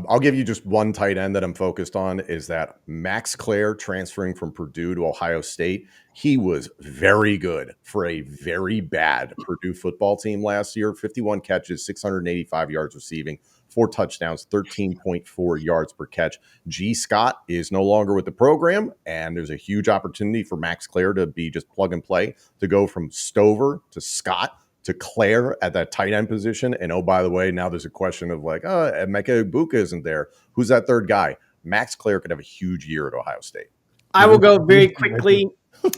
I'll give you just one tight end that I'm focused on is that Max Clare transferring from Purdue to Ohio State. He was very good for a very bad Purdue football team last year. 51 catches, 685 yards receiving, 4 touchdowns, 13.4 yards per catch. G. Scott is no longer with the program, and there's a huge opportunity for Max Clare to be just plug and play, to go from Stover to Scott to Claire at that tight end position. And oh, by the way, now there's a question of like, Emeka Egbuka isn't there. Who's that third guy? Max Clare could have a huge year at Ohio State. I will go very quickly.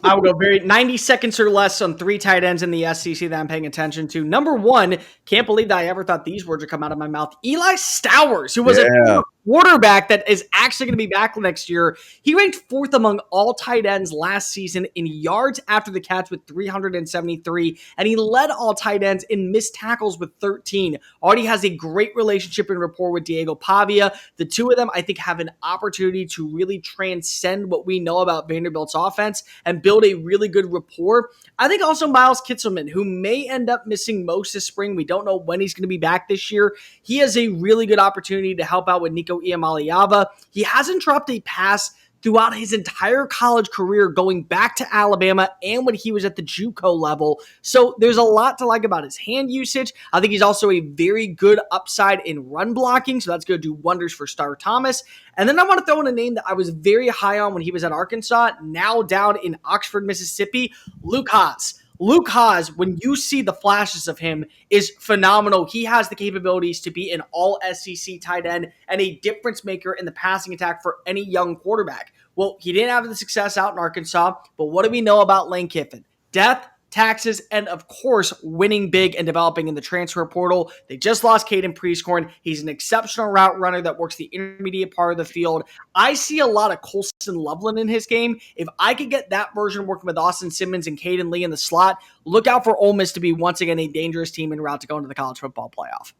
I will go 90 seconds or less on 3 tight ends in the SEC that I'm paying attention to. Number 1, can't believe that I ever thought these words would come out of my mouth. Eli Stowers, who was a quarterback that is actually going to be back next year. He ranked 4th among all tight ends last season in yards after the catch with 373, and he led all tight ends in missed tackles with 13. Already has a great relationship and rapport with Diego Pavia. The two of them, I think, have an opportunity to really transcend what we know about Vanderbilt's offense and build a really good rapport. I think also Miles Kitselman, who may end up missing most this spring. We don't know when he's going to be back this year. He has a really good opportunity to help out with Nico Iamaleava. He hasn't dropped a pass throughout his entire college career, going back to Alabama and when he was at the JUCO level. So there's a lot to like about his hand usage. I think he's also a very good upside in run blocking, so that's going to do wonders for Star Thomas. And then I want to throw in a name that I was very high on when he was at Arkansas, now down in Oxford, Mississippi, Luke Haas. Luke Haas, when you see the flashes of him, is phenomenal. He has the capabilities to be an all-SEC tight end and a difference maker in the passing attack for any young quarterback. Well, he didn't have the success out in Arkansas, but what do we know about Lane Kiffin? Depth, taxes, and of course, winning big and developing in the transfer portal. They just lost Caden Prieskorn. He's an exceptional route runner that works the intermediate part of the field. I see a lot of Colston Loveland in his game. If I could get that version working with Austin Simmons and Caden Lee in the slot, look out for Ole Miss to be once again a dangerous team en route to go into the college football playoff.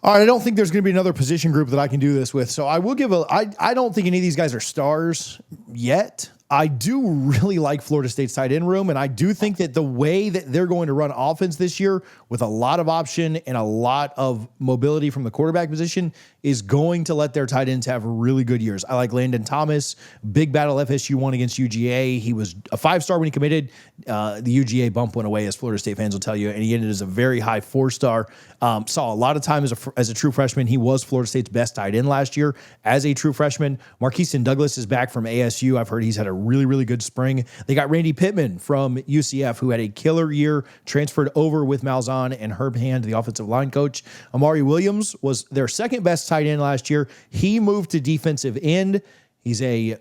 All right, I don't think there's going to be another position group that I can do this with. So I will give I don't think any of these guys are stars yet. I do really like Florida State's tight end room, and I do think that the way that they're going to run offense this year with a lot of option and a lot of mobility from the quarterback position is going to let their tight ends have really good years. I like Landon Thomas, big battle FSU won against UGA. He was a 5-star when he committed. The UGA bump went away, as Florida State fans will tell you, and he ended as a very high 4-star. Saw a lot of time as a true freshman. He was Florida State's best tight end last year as a true freshman. Marqueason Douglas is back from ASU. I've heard he's had a really, really good spring. They got Randy Pittman from UCF, who had a killer year, transferred over with Malzahn and Herb Hand, the offensive line coach. Amari Williams was their second best tight end last year. He moved to defensive end. He's a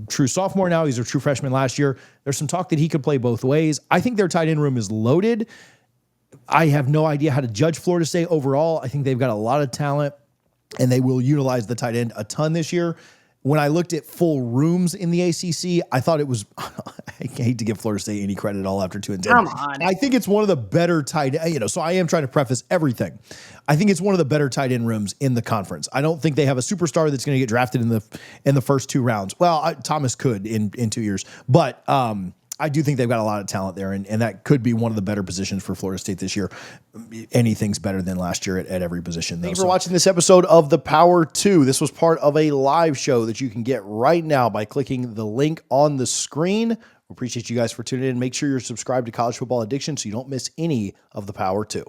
true sophomore now. He's a true freshman last year. There's some talk that he could play both ways. I think their tight end room is loaded. I have no idea how to judge Florida State overall. I think they've got a lot of talent, and they will utilize the tight end a ton this year. When I looked at full rooms in the ACC, I thought it was, I hate to give Florida State any credit at all after 2-10. Come on. I think it's one of the better tight, so I am trying to preface everything. I think it's one of the better tight end rooms in the conference. I don't think they have a superstar that's going to get drafted in the first 2 rounds. Well, Thomas could in 2 years, but I do think they've got a lot of talent there, and that could be one of the better positions for Florida State this year. Anything's better than last year at every position. Thanks for watching this episode of The Power 2. This was part of a live show that you can get right now by clicking the link on the screen. We appreciate you guys for tuning in. Make sure you're subscribed to College Football Addiction so you don't miss any of The Power 2.